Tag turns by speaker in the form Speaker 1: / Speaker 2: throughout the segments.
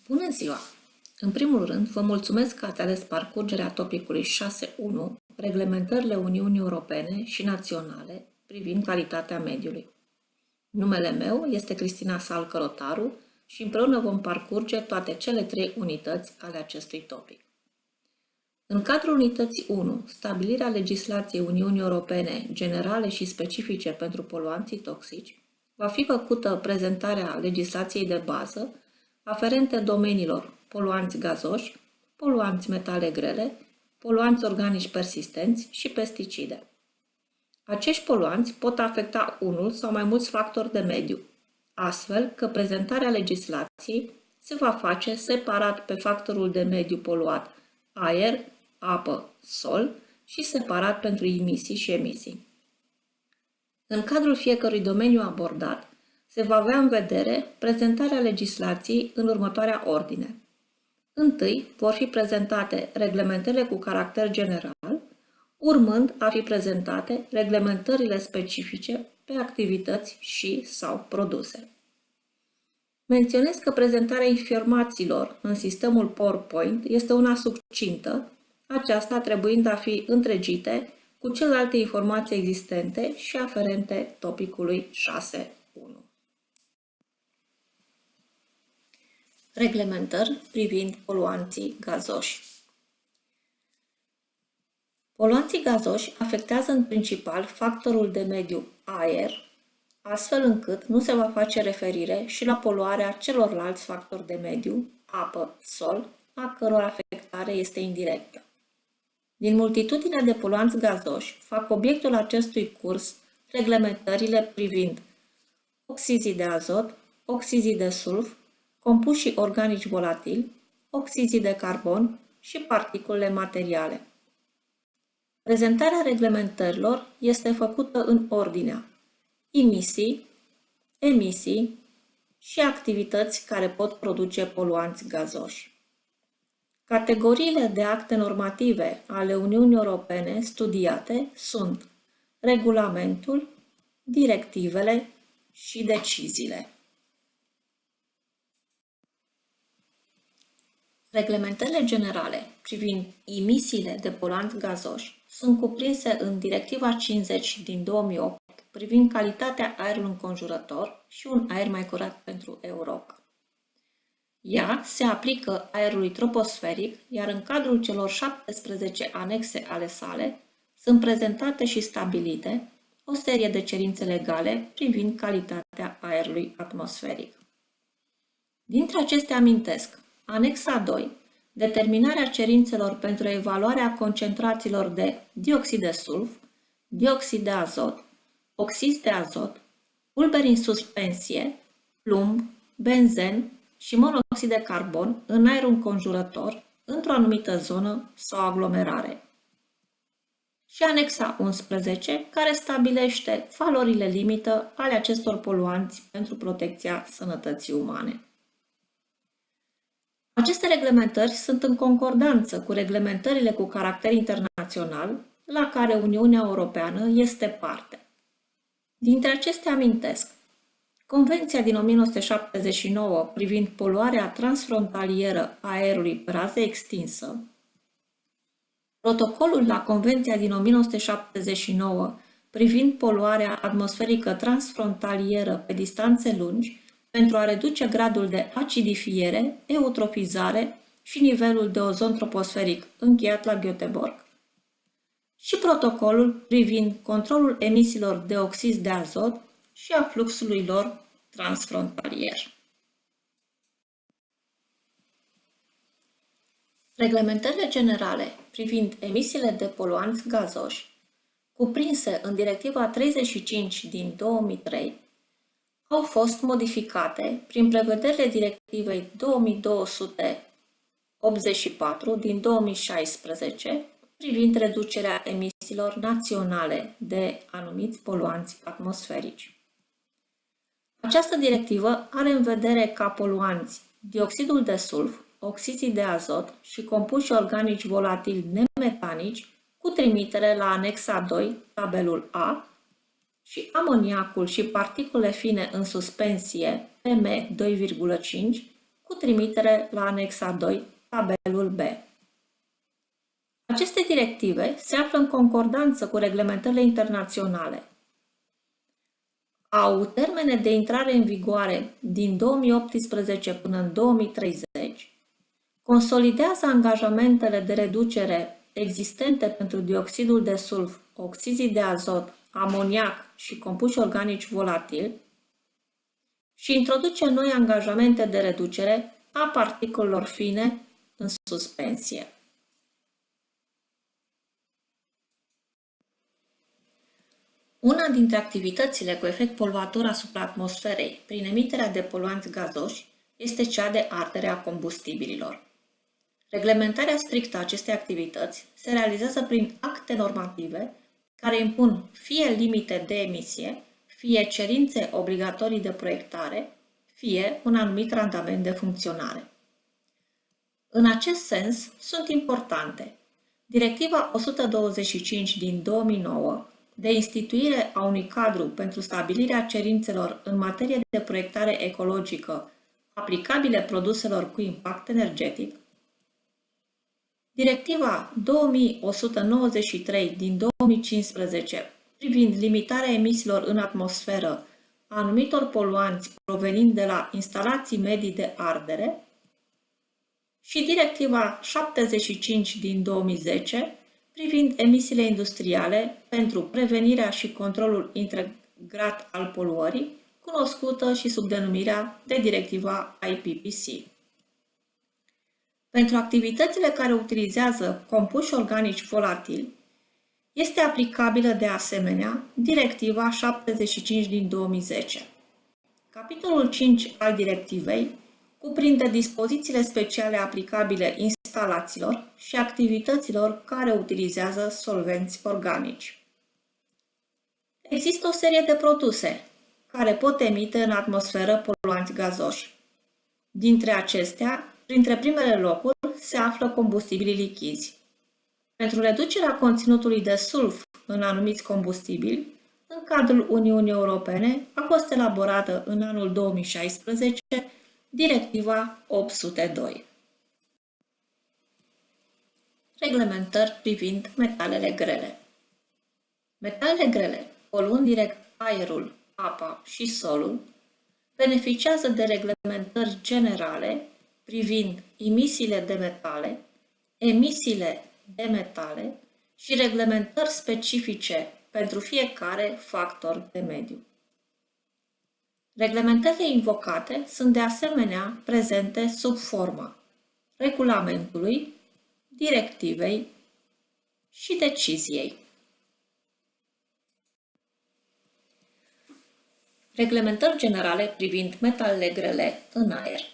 Speaker 1: Bună ziua! În primul rând, vă mulțumesc că ați ales parcurgerea topicului 6.1, reglementările Uniunii Europene și naționale privind calitatea mediului. Numele meu este Cristina Salcă-Rotaru și împreună vom parcurge toate cele 3 unități ale acestui topic. În cadrul unității 1, stabilirea legislației Uniunii Europene generale și specifice pentru poluanții toxici, va fi făcută prezentarea legislației de bază aferente domeniilor poluanți gazoși, poluanți metale grele, poluanți organici persistenți și pesticide. Acești poluanți pot afecta unul sau mai mulți factori de mediu, astfel că prezentarea legislației se va face separat pe factorul de mediu poluat aer, apă, sol și separat pentru emisii și emisii. În cadrul fiecărui domeniu abordat, se va avea în vedere prezentarea legislației în următoarea ordine. Întâi vor fi prezentate reglementările cu caracter general, urmând a fi prezentate reglementările specifice pe activități și sau produse. Menționez că prezentarea informațiilor în sistemul PowerPoint este una succintă, aceasta trebuind a fi întregite cu celelalte informații existente și aferente topicului 6.1. Reglementări privind poluanții gazoși. Poluanții gazoși afectează în principal factorul de mediu aer, astfel încât nu se va face referire și la poluarea celorlalți factori de mediu, apă, sol, a căror afectare este indirectă. Din multitudinea de poluanți gazoși fac obiectul acestui curs reglementările privind oxizii de azot, oxizii de sulf, compușii organici volatili, oxizii de carbon și particulele materiale. Prezentarea reglementărilor este făcută în ordinea emisii și activități care pot produce poluanți gazoși. Categoriile de acte normative ale Uniunii Europene studiate sunt regulamentul, directivele și deciziile. Reglementările generale privind emisiile de poluanți gazoși sunt cuprinse în Directiva 50 din 2008 privind calitatea aerului înconjurător și un aer mai curat pentru Europa. Ea se aplică aerului troposferic, iar în cadrul celor 17 anexe ale sale sunt prezentate și stabilite o serie de cerințe legale privind calitatea aerului atmosferic. Dintre acestea amintesc Anexa 2, determinarea cerințelor pentru evaluarea concentrațiilor de dioxid de sulf, dioxid de azot, oxid de azot, pulberi în suspensie, plumb, benzen și monoxid de carbon în aerul înconjurător într-o anumită zonă sau aglomerare. Și Anexa 11, care stabilește valorile limită ale acestor poluanți pentru protecția sănătății umane. Aceste reglementări sunt în concordanță cu reglementările cu caracter internațional la care Uniunea Europeană este parte. Dintre acestea amintesc Convenția din 1979 privind poluarea transfrontalieră a aerului pe rază extinsă, Protocolul la Convenția din 1979 privind poluarea atmosferică transfrontalieră pe distanțe lungi pentru a reduce gradul de acidifiere, eutrofizare și nivelul de ozon troposferic încheiat la Göteborg, și protocolul privind controlul emisiilor de oxid de azot și a fluxului lor transfrontalier. Reglementările generale privind emisiile de poluanți gazoși, cuprinse în Directiva 35 din 2003, au fost modificate prin prevederile Directivei 2284 din 2016 privind reducerea emisiilor naționale de anumiți poluanți atmosferici. Această directivă are în vedere ca poluanți dioxidul de sulf, oxizii de azot și compuși organici volatili nemetanici cu trimitere la anexa 2, tabelul A, și amoniacul și particule fine în suspensie PM2,5 cu trimitere la anexa 2, tabelul B. Aceste directive se află în concordanță cu reglementările internaționale. Au termene de intrare în vigoare din 2018 până în 2030, consolidează angajamentele de reducere existente pentru dioxidul de sulf, oxizii de azot, amoniac și compuși organici volatili și introduce noi angajamente de reducere a particulelor fine în suspensie. Una dintre activitățile cu efect poluator asupra atmosferei prin emiterea de poluanți gazoși este cea de ardere a combustibililor. Reglementarea strictă a acestei activități se realizează prin acte normative care impun fie limite de emisie, fie cerințe obligatorii de proiectare, fie un anumit randament de funcționare. În acest sens, sunt importante Directiva 125 din 2009 de instituire a unui cadru pentru stabilirea cerințelor în materie de proiectare ecologică aplicabile produselor cu impact energetic, Directiva 2193 din 2015 privind limitarea emisiilor în atmosferă a anumitor poluanți provenind de la instalații medii de ardere și Directiva 75 din 2010 privind emisiile industriale pentru prevenirea și controlul integrat al poluării, cunoscută și sub denumirea de Directiva IPPC. Pentru activitățile care utilizează compuși organici volatili, este aplicabilă de asemenea Directiva 75 din 2010. Capitolul 5 al directivei cuprinde dispozițiile speciale aplicabile instalațiilor și activităților care utilizează solvenți organici. Există o serie de produse care pot emite în atmosferă poluanți gazoși. Dintre acestea, printre primele locuri se află combustibilii lichizi. Pentru reducerea conținutului de sulf în anumiți combustibili, în cadrul Uniunii Europene a fost elaborată în anul 2016 Directiva 802. Reglementări privind metalele grele. Metalele grele, poluând direct aerul, apa și solul, beneficiază de reglementări generale privind emisiile de metale și reglementări specifice pentru fiecare factor de mediu. Reglementările invocate sunt de asemenea prezente sub forma regulamentului, directivei și deciziei. Reglementări generale privind metalele grele în aer.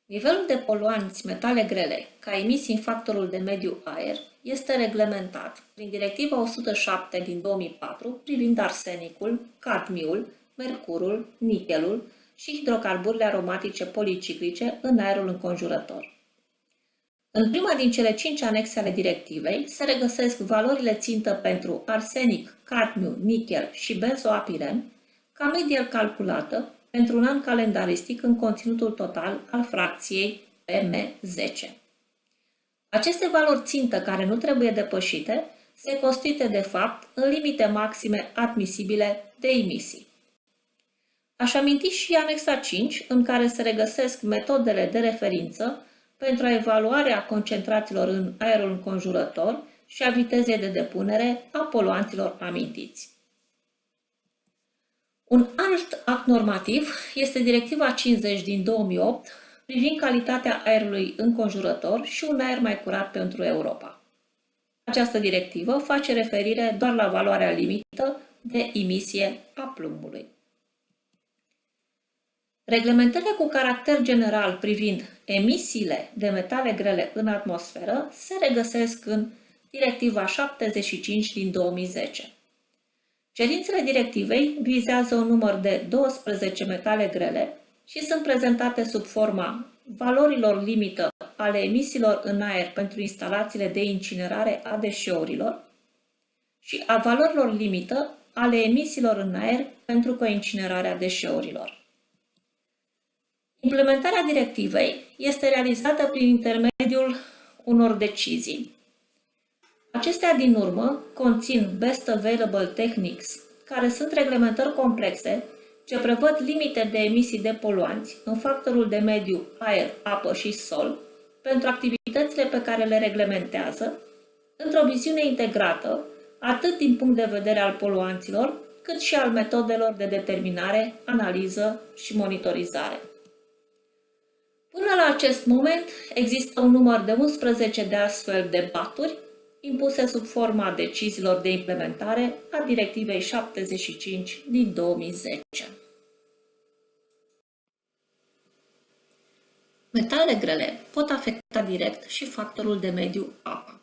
Speaker 1: Nivelul de poluanți metale grele ca emisii în factorul de mediu aer este reglementat prin Directiva 107 din 2004 privind arsenicul, cadmiul, mercurul, nichelul și hidrocarburile aromatice policiclice în aerul înconjurător. În prima din cele 5 anexe ale directivei se regăsesc valorile țintă pentru arsenic, cadmiu, nichel și benzoapiren, ca medie calculată pentru un an calendaristic în conținutul total al fracției PM10. Aceste valori țintă care nu trebuie depășite se constituie de fapt în limite maxime admisibile de emisii. Aș aminti și anexa 5, în care se regăsesc metodele de referință pentru evaluarea concentrațiilor în aerul înconjurător și a vitezei de depunere a poluanților amintiți. Un alt act normativ este Directiva 50 din 2008 privind calitatea aerului înconjurător și un aer mai curat pentru Europa. Această directivă face referire doar la valoarea limită de emisie a plumbului. Reglementările cu caracter general privind emisiile de metale grele în atmosferă se regăsesc în Directiva 75 din 2010. Cerințele directivei vizează un număr de 12 metale grele și sunt prezentate sub forma valorilor limită ale emisiilor în aer pentru instalațiile de incinerare a deșeurilor și a valorilor limită ale emisiilor în aer pentru coincinerarea deșeurilor. Implementarea directivei este realizată prin intermediul unor decizii. Acestea din urmă conțin Best Available Techniques, care sunt reglementări complexe ce prevăd limite de emisii de poluanți în factorul de mediu aer, apă și sol pentru activitățile pe care le reglementează, într-o viziune integrată, atât din punct de vedere al poluanților, cât și al metodelor de determinare, analiză și monitorizare. Până la acest moment, există un număr de 11 de astfel de baturi impuse sub forma deciziilor de implementare a Directivei 75 din 2010. Metalele grele pot afecta direct și factorul de mediu apă.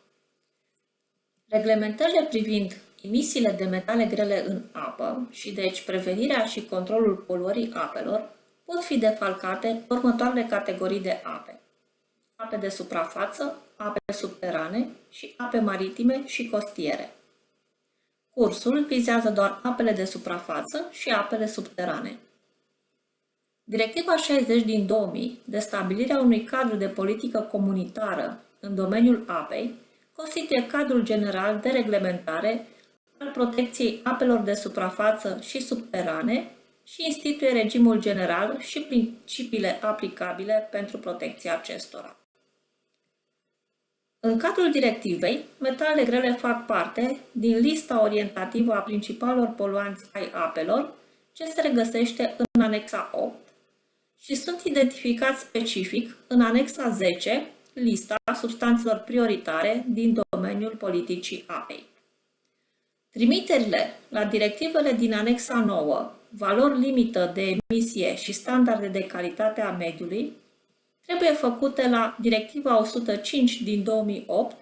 Speaker 1: Reglementările privind emisiile de metale grele în apă și deci prevenirea și controlul poluării apelor pot fi defalcate pe următoarele categorii de ape: ape de suprafață, ape subterane și ape maritime și costiere. Cursul vizează doar apele de suprafață și apele subterane. Directiva 60 din 2000, de stabilirea unui cadru de politică comunitară în domeniul apei, constituie cadrul general de reglementare al protecției apelor de suprafață și subterane și instituie regimul general și principiile aplicabile pentru protecția acestora. În cadrul directivei, metalele grele fac parte din lista orientativă a principalelor poluanți ai apelor, ce se regăsește în anexa 8 și sunt identificați specific în anexa 10, lista substanțelor prioritare din domeniul politicii apei. Trimiterile la directivele din anexa 9, valori limită de emisie și standarde de calitate a mediului, trebuie făcute la Directiva 105 din 2008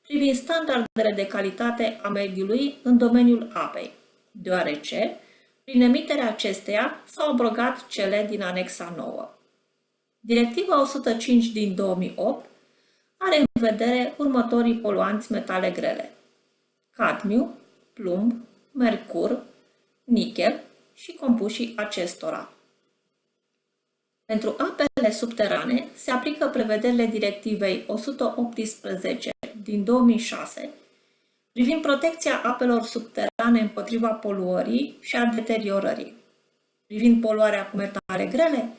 Speaker 1: privind standardele de calitate a mediului în domeniul apei, deoarece, prin emiterea acesteia, s-au abrogat cele din anexa 9. Directiva 105 din 2008 are în vedere următorii poluanți metale grele: cadmiu, plumb, mercur, nichel și compușii acestora. Pentru apele subterane se aplică prevederile Directivei 118 din 2006 privind protecția apelor subterane împotriva poluării și a deteriorării. Privind poluarea cu metale grele,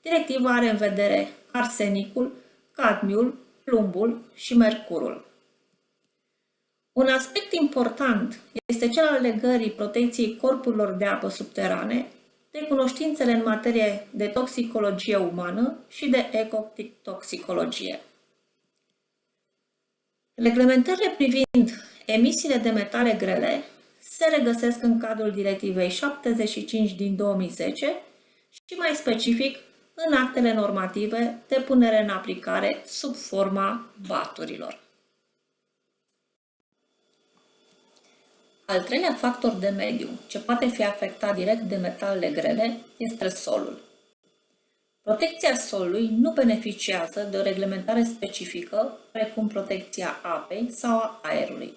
Speaker 1: directiva are în vedere arsenicul, cadmiul, plumbul și mercurul. Un aspect important este cel al legării protecției corpurilor de apă subterane de cunoștințele în materie de toxicologie umană și de ecotoxicologie. Reglementările privind emisiile de metale grele se regăsesc în cadrul Directivei 75 din 2010 și mai specific în actele normative de punere în aplicare sub forma baturilor. Al treilea factor de mediu ce poate fi afectat direct de metalele grele este solul. Protecția solului nu beneficiază de o reglementare specifică, precum protecția apei sau a aerului.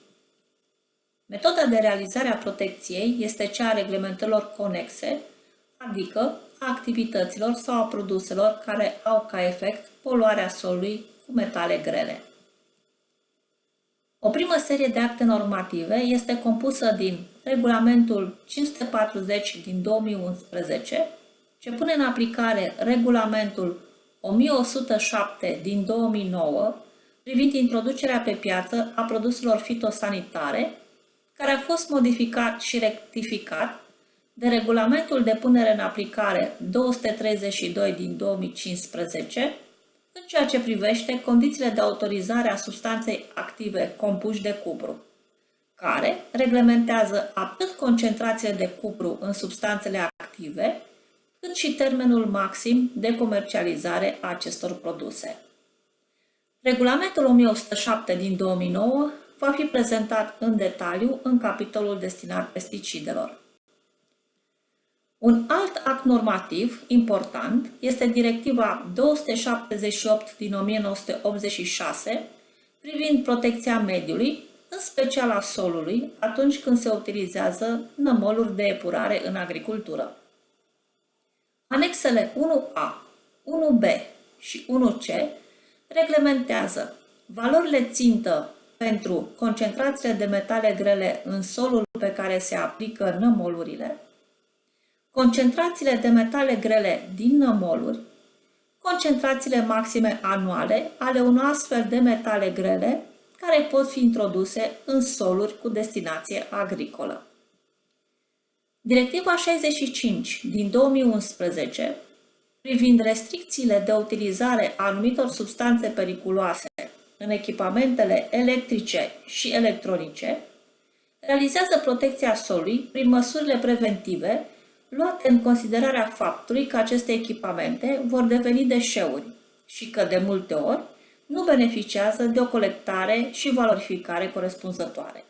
Speaker 1: Metoda de realizare a protecției este cea a reglementărilor conexe, adică a activităților sau a produselor care au ca efect poluarea solului cu metale grele. O primă serie de acte normative este compusă din Regulamentul 540 din 2011, ce pune în aplicare Regulamentul 1107 din 2009 privind introducerea pe piață a produselor fitosanitare, care a fost modificat și rectificat de Regulamentul de punere în aplicare 232 din 2015, în ceea ce privește condițiile de autorizare a substanței active compuși de cupru, care reglementează atât concentrațiile de cupru în substanțele active, cât și termenul maxim de comercializare a acestor produse. Regulamentul 1107 din 2009 va fi prezentat în detaliu în capitolul destinat pesticidelor. Un alt act normativ important este Directiva 278 din 1986 privind protecția mediului, în special a solului, atunci când se utilizează nămoluri de epurare în agricultură. Anexele 1A, 1b și 1c reglementează valorile țintă pentru concentrațiile de metale grele în solul pe care se aplică nămolurile, concentrațiile de metale grele din nămoluri, concentrațiile maxime anuale ale unor astfel de metale grele care pot fi introduse în soluri cu destinație agricolă. Directiva 65 din 2011 privind restricțiile de utilizare a anumitor substanțe periculoase în echipamentele electrice și electronice, realizează protecția solului prin măsurile preventive luate în considerarea faptului că aceste echipamente vor deveni deșeuri și că, de multe ori, nu beneficiază de o colectare și valorificare corespunzătoare.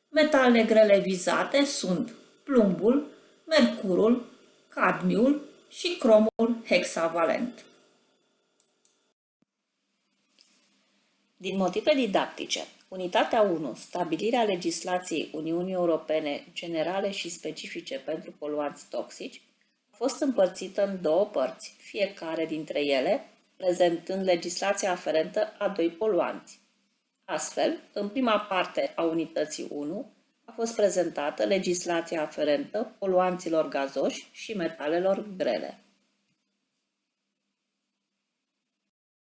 Speaker 1: Metalele grele vizate sunt plumbul, mercurul, cadmiul și cromul hexavalent. Din motive didactice, Unitatea 1, stabilirea legislației Uniunii Europene generale și specifice pentru poluanți toxici, a fost împărțită în două părți, fiecare dintre ele prezentând legislația aferentă a doi poluanți. Astfel, în prima parte a unității 1 a fost prezentată legislația aferentă poluanților gazoși și metalelor grele.